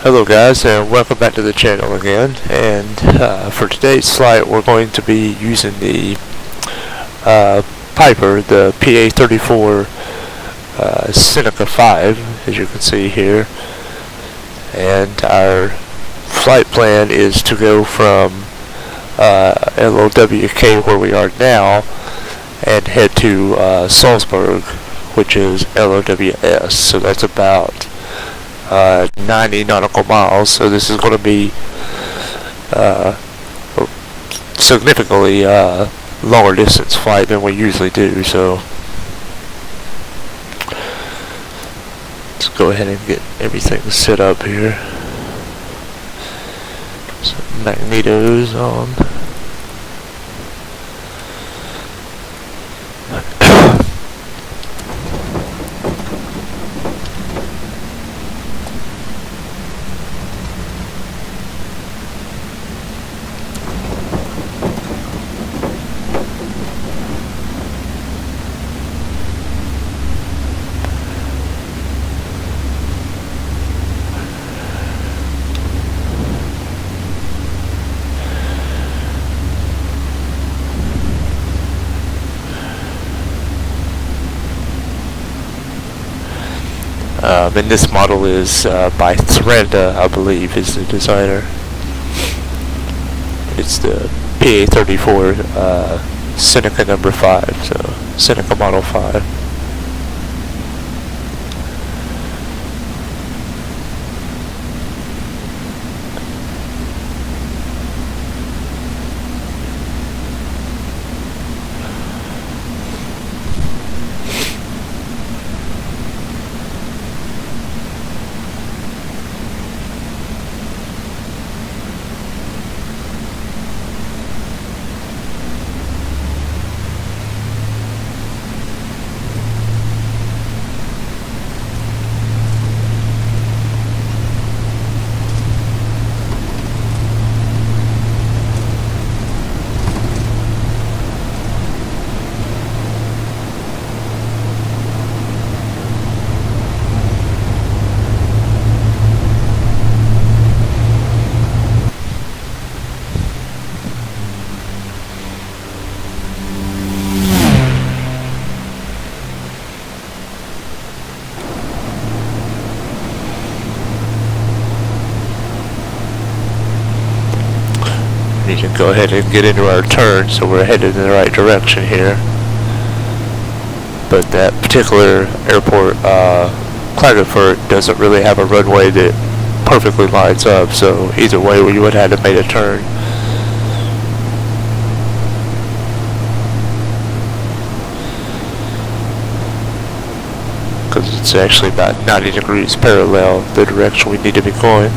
Hello guys, and welcome back to the channel again. And for today's flight we're going to be using the Piper, the PA-34 Seneca V, as you can see here. And our flight plan is to go from LOWK, where we are now, and head to Salzburg, which is LOWS. So that's about 90 nautical miles, so this is going to be significantly longer distance flight than we usually do. So let's go ahead and get everything set up here. So magnetos on. And this model is by Thranda, I believe, is the designer. It's the PA-34 Seneca number 5, so Seneca model 5. You can go ahead and get into our turn, so we're headed in the right direction here. But that particular airport, Klagenfurt, doesn't really have a runway that perfectly lines up, so either way we would have to make a turn. Because it's actually about 90 degrees parallel the direction we need to be going.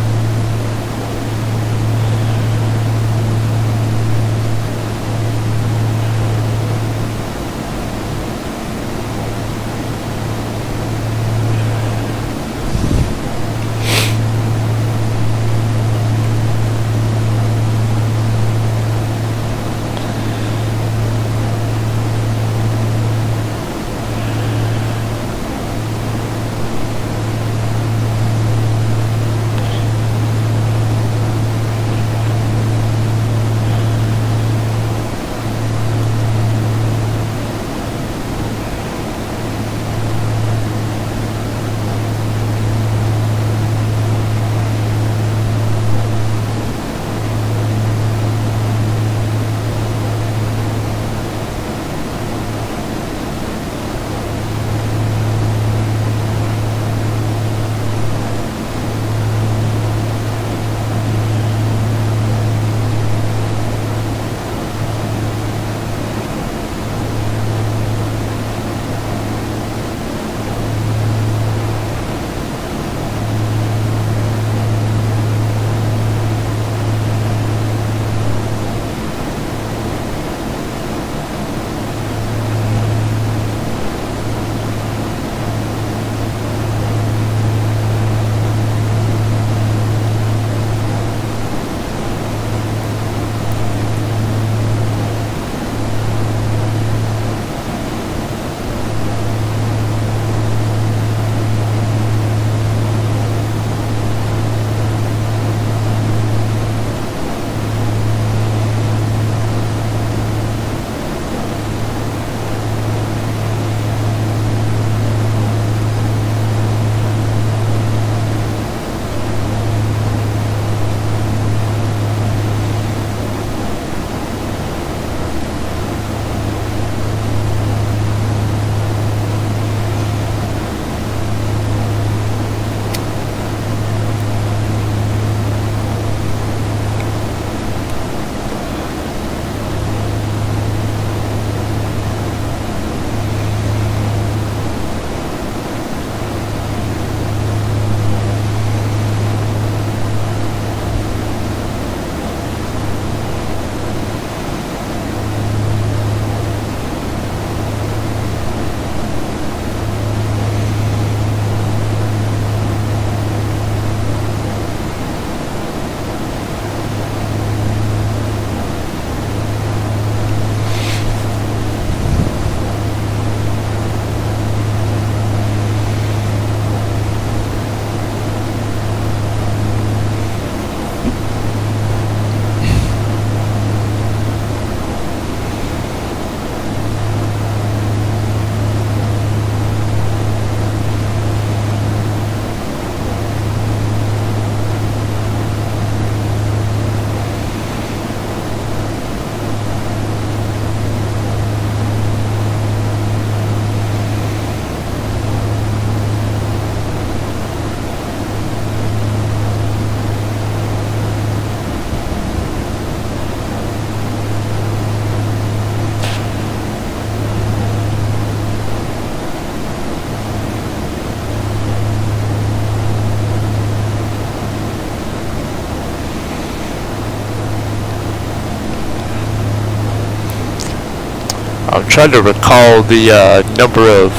trying to recall the number of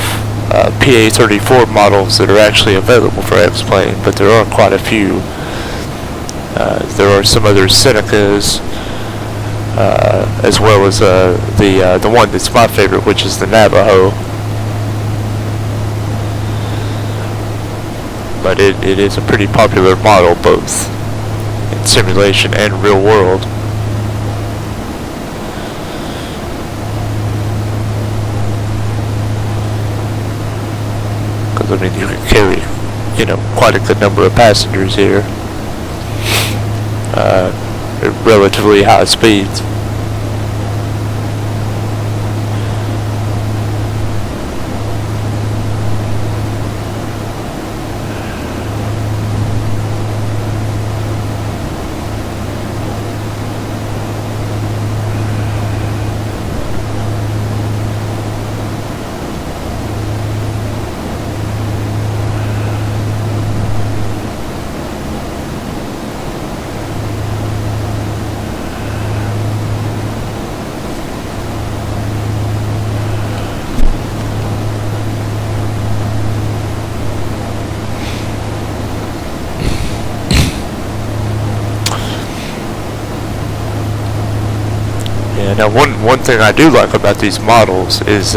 PA-34 models that are actually available for X-Plane, but there are quite a few. There are some other Senecas, as well as the one that's my favorite, which is the Navajo. But it is a pretty popular model, both in simulation and real world. Because, I mean, you can carry, quite a good number of passengers here. At relatively high speeds. Now, one thing I do like about these models is,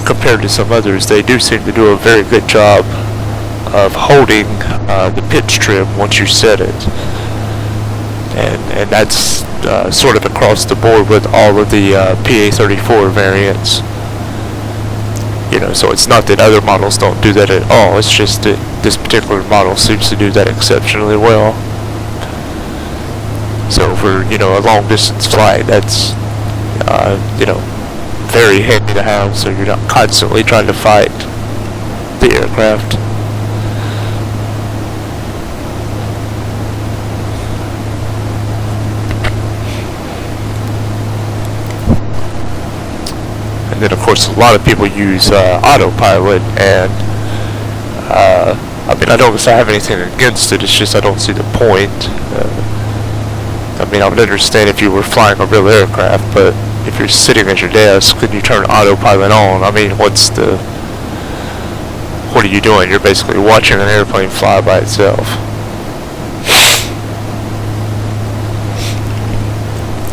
compared to some others, they do seem to do a very good job of holding the pitch trim once you set it, and that's sort of across the board with all of the PA-34 variants. So it's not that other models don't do that at all. It's just that this particular model seems to do that exceptionally well. So for, a long distance flight, that's, very handy to have, so you're not constantly trying to fight the aircraft. And then, of course, a lot of people use autopilot, and, I don't have anything against it, it's just I don't see the point. I would understand if you were flying a real aircraft, but if you're sitting at your desk and you turn autopilot on, what are you doing? You're basically watching an airplane fly by itself.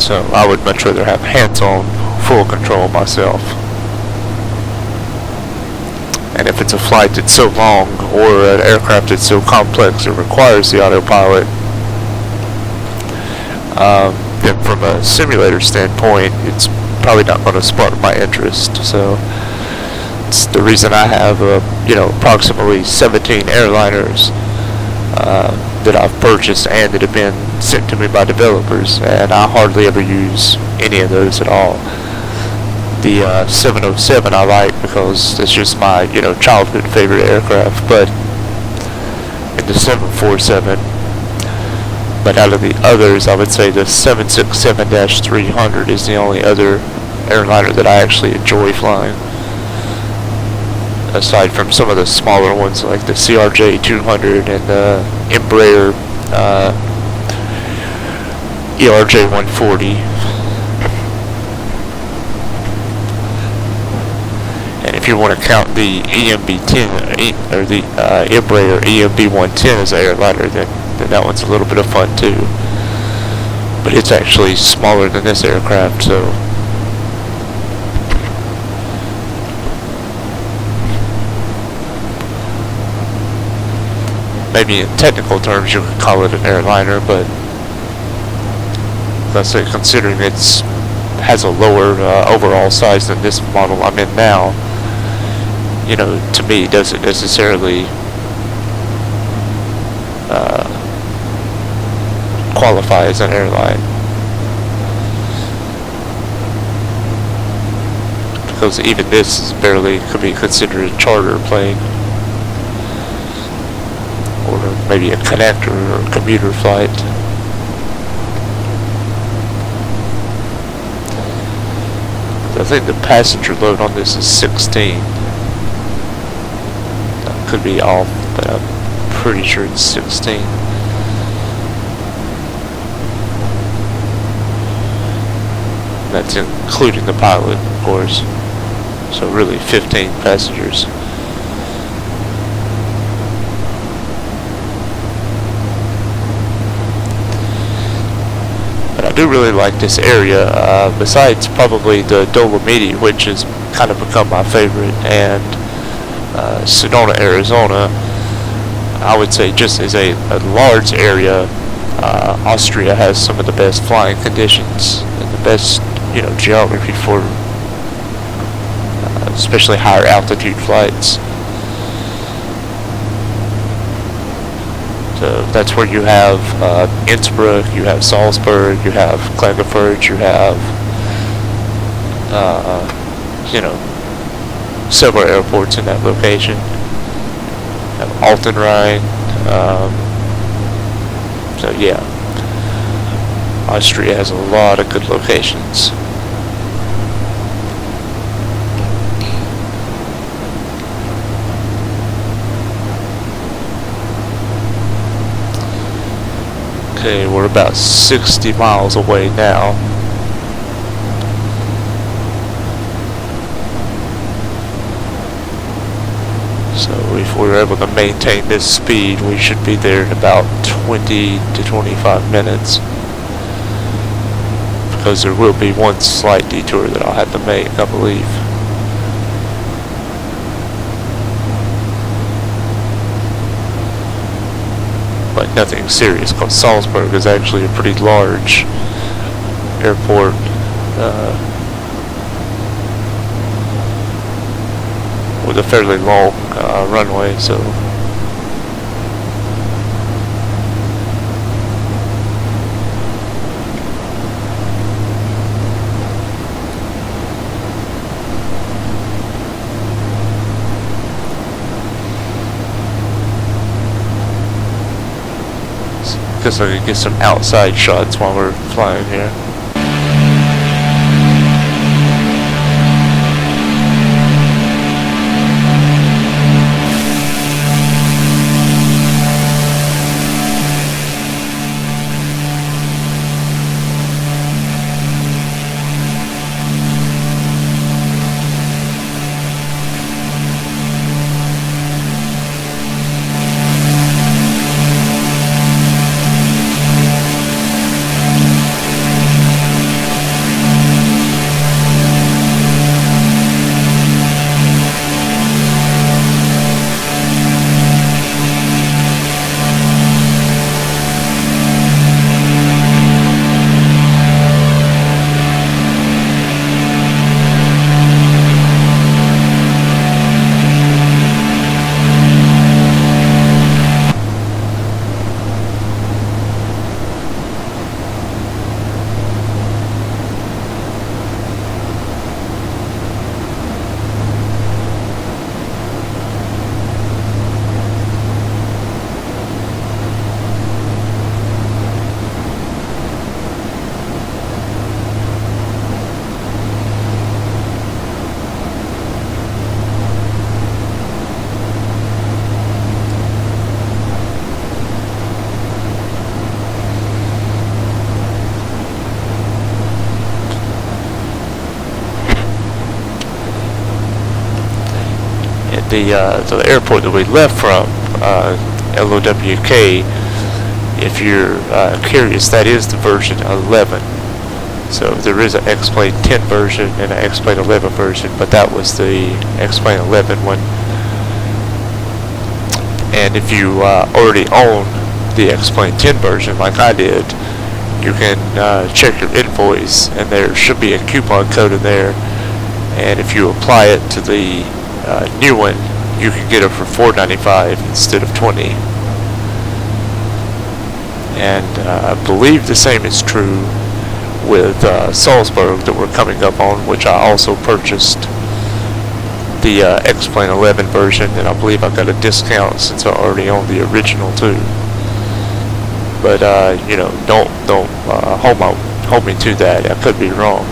So I would much rather have hands-on full control myself. And if it's a flight that's so long, or an aircraft that's so complex it requires the autopilot, then from a simulator standpoint, it's probably not going to spark my interest. So it's the reason I have, approximately 17 airliners that I've purchased and that have been sent to me by developers, and I hardly ever use any of those at all. The 707 I like because it's just my, childhood favorite aircraft, but in the 747, but out of the others, I would say the 767-300 is the only other airliner that I actually enjoy flying. Aside from some of the smaller ones like the CRJ-200 and the Embraer ERJ-140. And if you want to count the EMB-10 or the Embraer EMB-110 as an airliner, then that one's a little bit of fun too. But it's actually smaller than this aircraft, so maybe in technical terms you could call it an airliner, but let's say considering it's has a lower overall size than this model I'm in now, to me doesn't necessarily qualify as an airline, because even this is barely could be considered a charter plane, or maybe a connector or commuter flight. I think the passenger load on this is 16. That could be off, but I'm pretty sure it's 16. and that's including the pilot, of course. So really 15 passengers. But I do really like this area, besides probably the Dolomiti, which has kind of become my favorite, and Sedona, Arizona. I would say just as a large area, Austria has some of the best flying conditions and the best, geography for especially higher altitude flights. So that's where you have Innsbruck, you have Salzburg, you have Klagenfurt, you have several airports in that location. You have Altenrhein. So yeah, Austria has a lot of good locations. Okay, we're about 60 miles away now. So if we're able to maintain this speed, we should be there in about 20 to 25 minutes. Because there will be one slight detour that I'll have to make, I believe. But nothing serious, because Salzburg is actually a pretty large airport. With a fairly long runway, so guess I could get some outside shots while we're flying here. So the airport that we left from, LOWK, if you're curious, that is the version 11. So there is an X-Plane 10 version and an X-Plane 11 version, but that was the X-Plane 11 one. And if you already own the X-Plane 10 version, like I did, you can check your invoice, and there should be a coupon code in there. And if you apply it to the new one, you can get it for $4.95 instead of $20. And I believe the same is true with Salzburg that we're coming up on, which I also purchased the X-Plane 11 version, and I believe I got a discount since I already own the original too. But don't hold me to that. I could be wrong.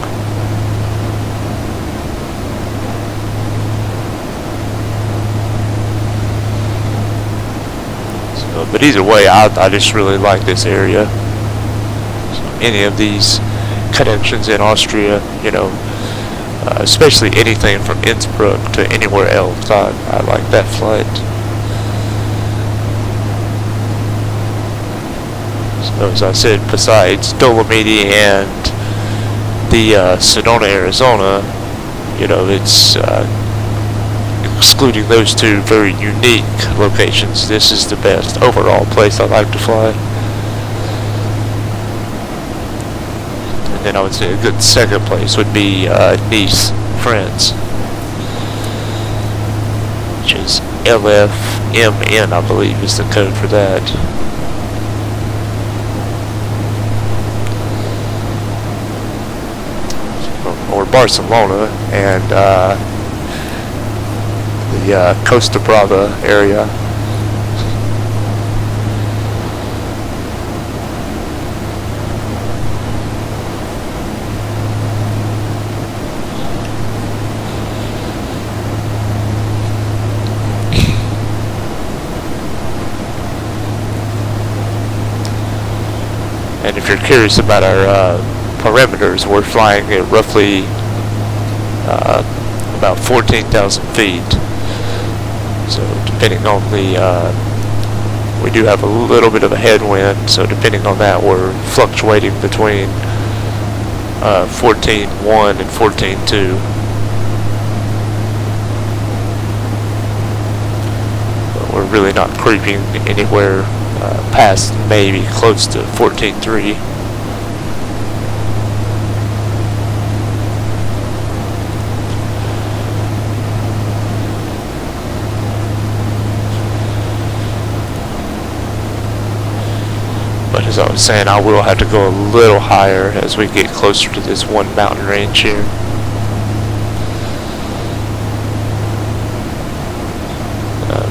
But either way, I just really like this area. So any of these connections in Austria, especially anything from Innsbruck to anywhere else. I like that flight. So as I said, besides Dolomiti and the Sedona, Arizona, it's excluding those two very unique locations, this is the best overall place I like to fly. And then I would say a good second place would be Nice, France, which is LFMN, I believe is the code for that. Or Barcelona and the Costa Brava area. And if you're curious about our parameters, we're flying at roughly about 14,000 feet. So depending on we do have a little bit of a headwind, so depending on that we're fluctuating between 14.1 and 14.2. But we're really not creeping anywhere past maybe close to 14.3. But as I was saying, I will have to go a little higher as we get closer to this one mountain range here.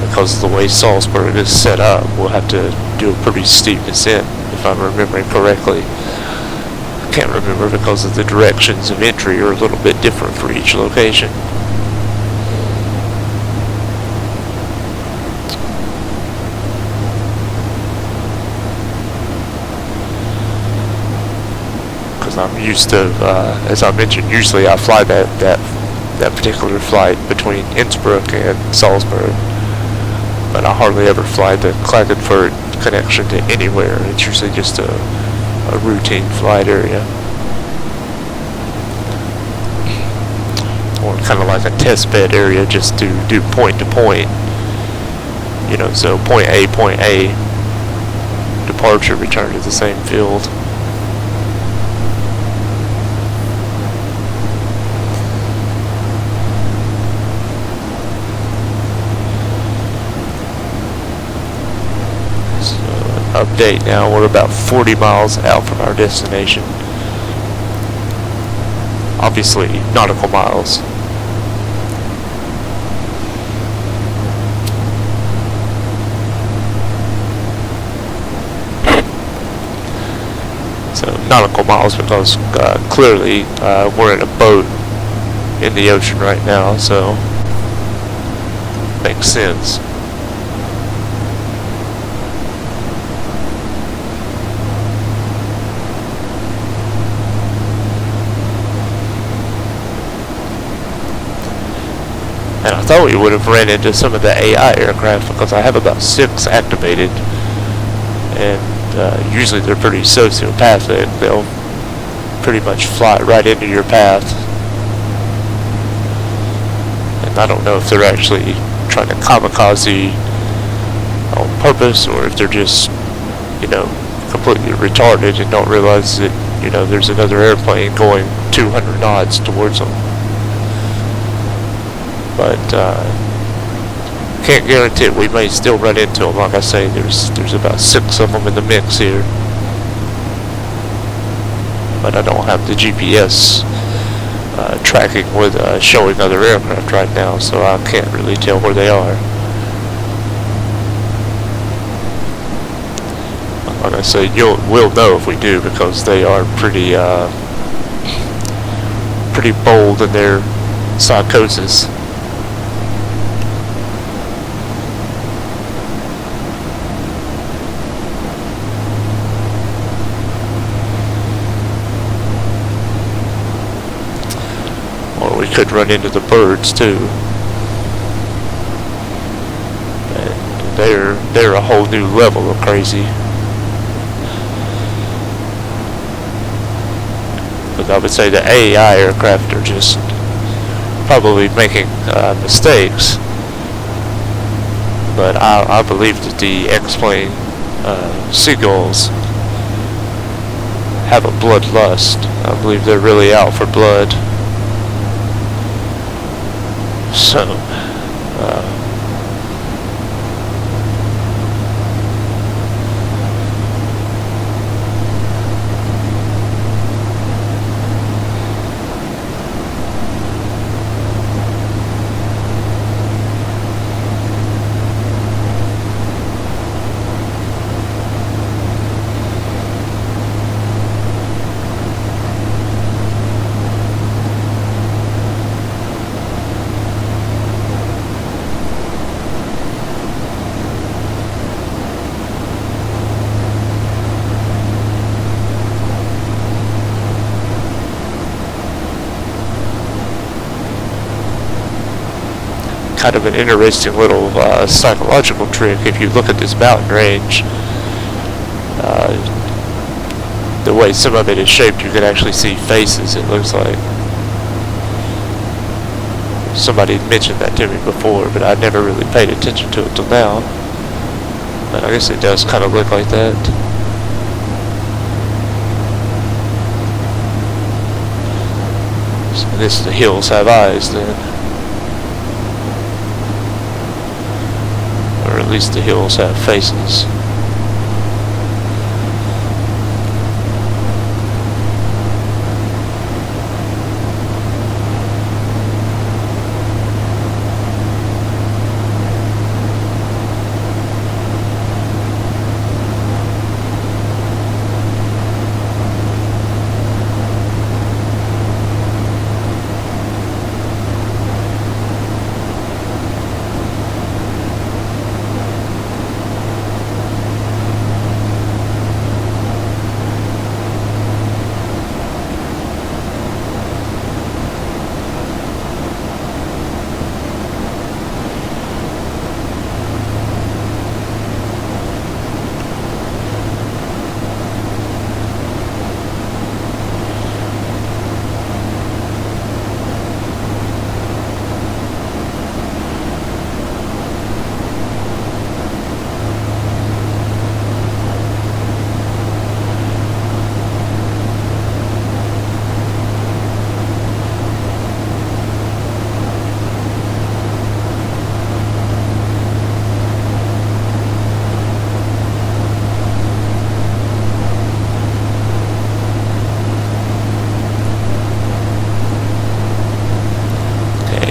Because of the way Salzburg is set up, we'll have to do a pretty steep descent, if I'm remembering correctly. I can't remember because of the directions of entry are a little bit different for each location. I'm used to, as I mentioned, usually I fly that particular flight between Innsbruck and Salzburg, but I hardly ever fly the Klagenfurt connection to anywhere. It's usually just a routine flight area, or kind of like a test bed area, just to do point to point. So point A, departure, return to the same field. Update now, we're about 40 miles out from our destination. Obviously, nautical miles. So, nautical miles because clearly we're in a boat in the ocean right now, so makes sense. And I thought we would have ran into some of the AI aircraft because I have about 6 activated, and usually they're pretty sociopathic. They'll pretty much fly right into your path, and I don't know if they're actually trying to kamikaze on purpose or if they're just, completely retarded and don't realize that, there's another airplane going 200 knots towards them. But can't guarantee it. We may still run into them. Like I say, there's about 6 of them in the mix here. But I don't have the GPS tracking with showing other aircraft right now, so I can't really tell where they are. Like I say, we'll know if we do, because they are pretty bold in their psychosis. could run into the birds too. And they're a whole new level of crazy. But I would say the AI aircraft are just probably making mistakes. But I believe that the X-plane seagulls have a bloodlust. I believe they're really out for blood. So, kind of an interesting little psychological trick. If you look at this mountain range, the way some of it is shaped, you can actually see faces, it looks like. Somebody had mentioned that to me before, but I never really paid attention to it till now. But I guess it does kind of look like that. So this, the hills have eyes then. Or at least the hills have faces.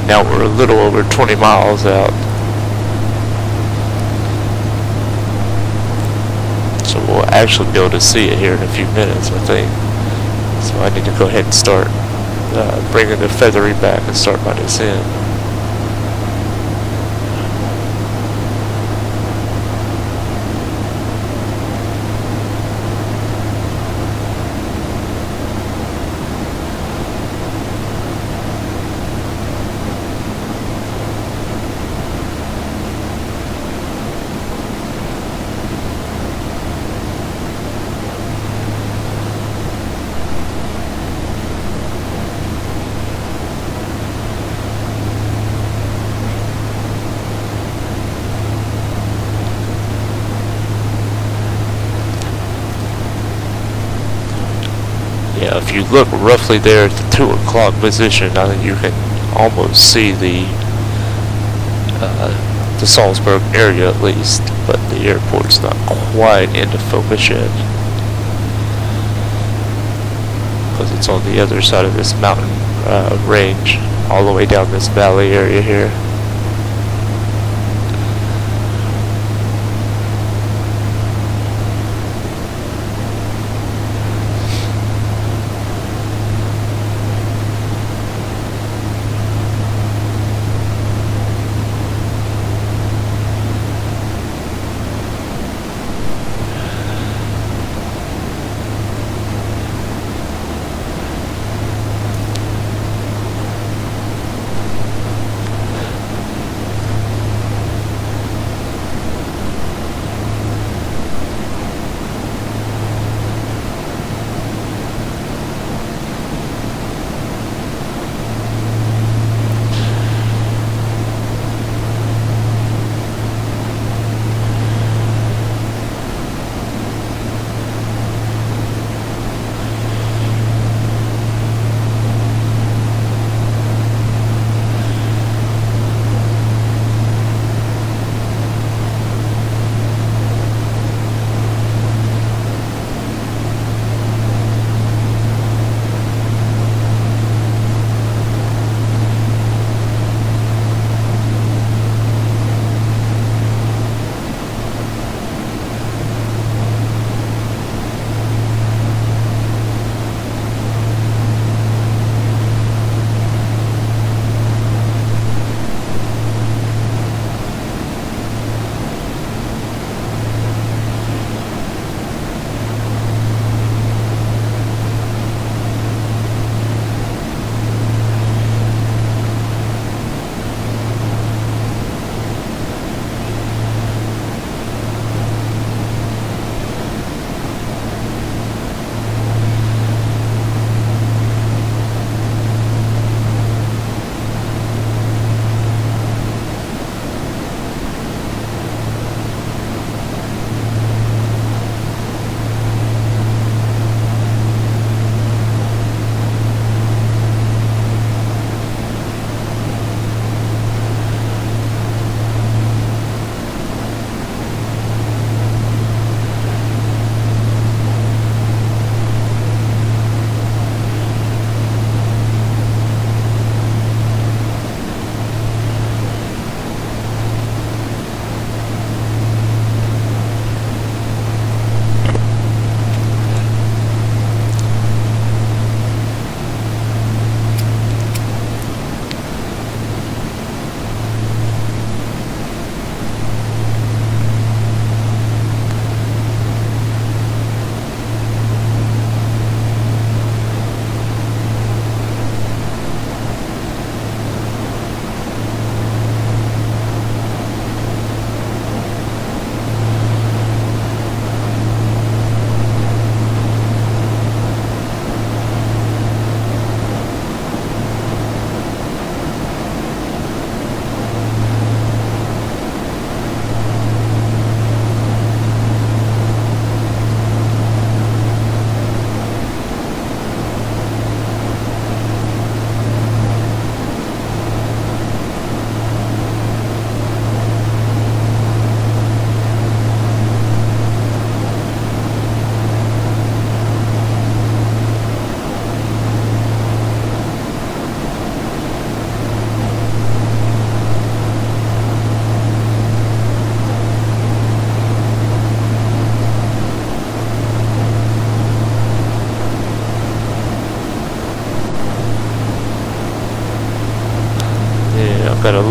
Now we're a little over 20 miles out. So we'll actually be able to see it here in a few minutes, I think. So I need to go ahead and start bringing the feathery back and start my descent. Yeah, if you look roughly there at the 2 o'clock position, I think you can almost see the Salzburg area at least, but the airport's not quite into focus yet, because it's on the other side of this mountain range, all the way down this valley area here.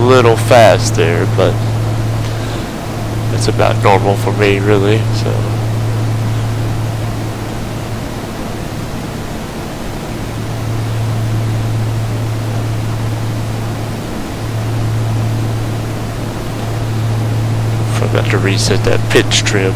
little fast there, but it's about normal for me, really. So. Forgot to reset that pitch trim.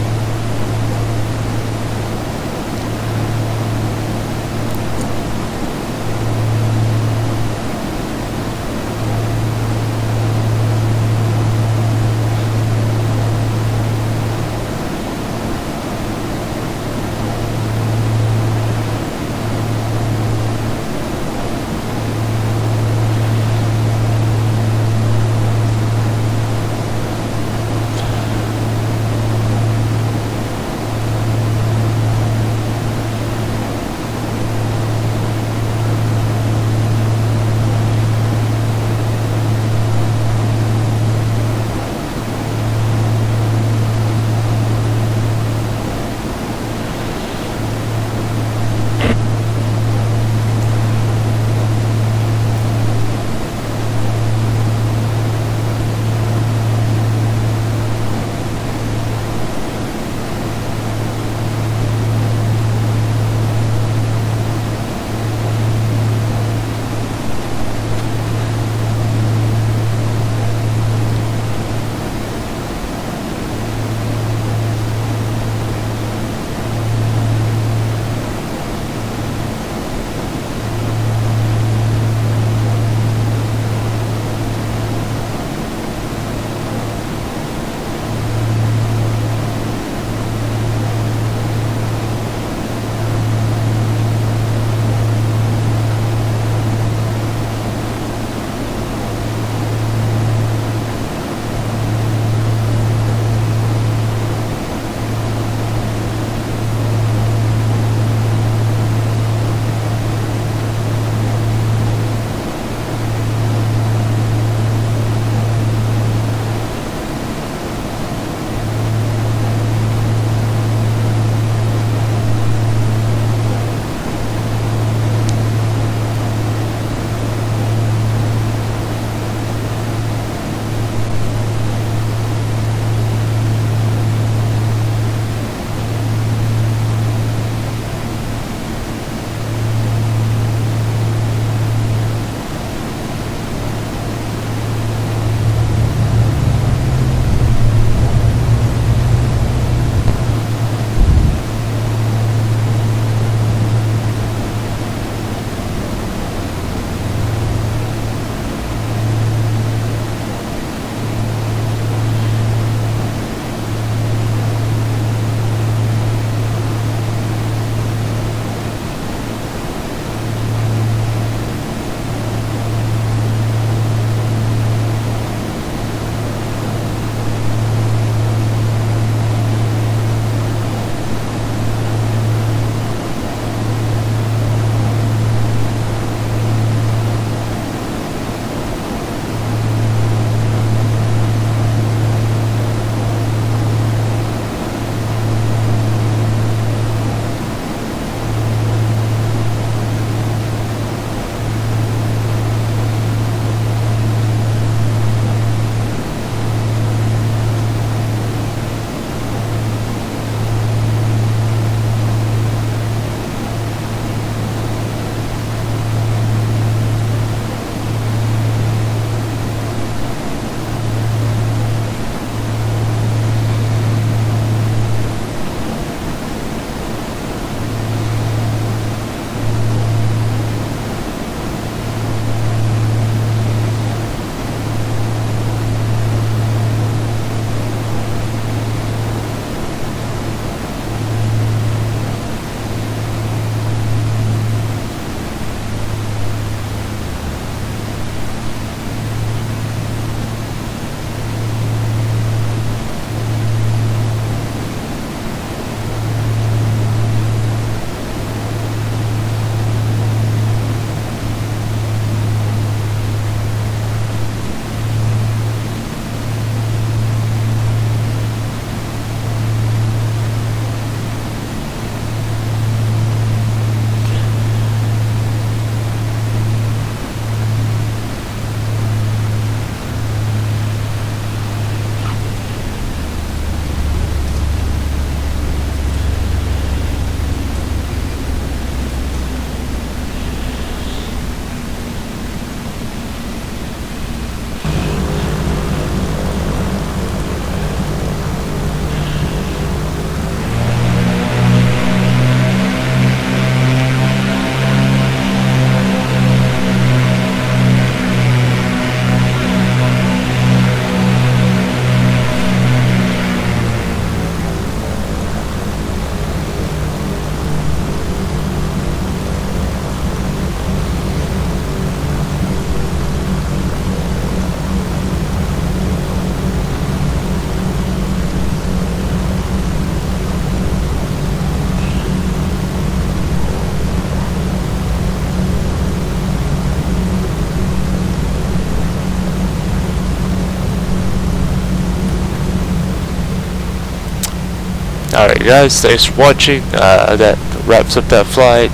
Alright guys, thanks for watching. That wraps up that flight.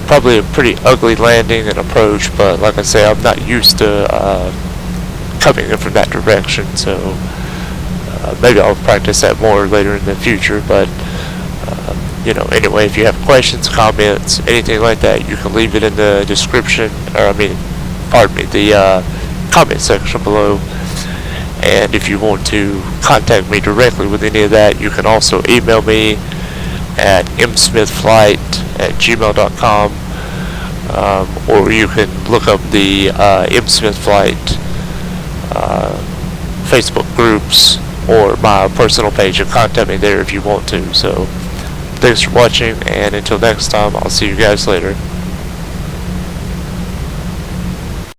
Probably a pretty ugly landing and approach, but like I say, I'm not used to coming in from that direction, so maybe I'll practice that more later in the future. But you know, anyway, if you have questions, comments, anything like that, you can leave it in the description, or the comment section below. And if you want to contact me directly with any of that, you can also email me at msmithflight@gmail.com, or you can look up the msmithflight Facebook groups or my personal page and contact me there if you want to. So thanks for watching, and until next time, I'll see you guys later.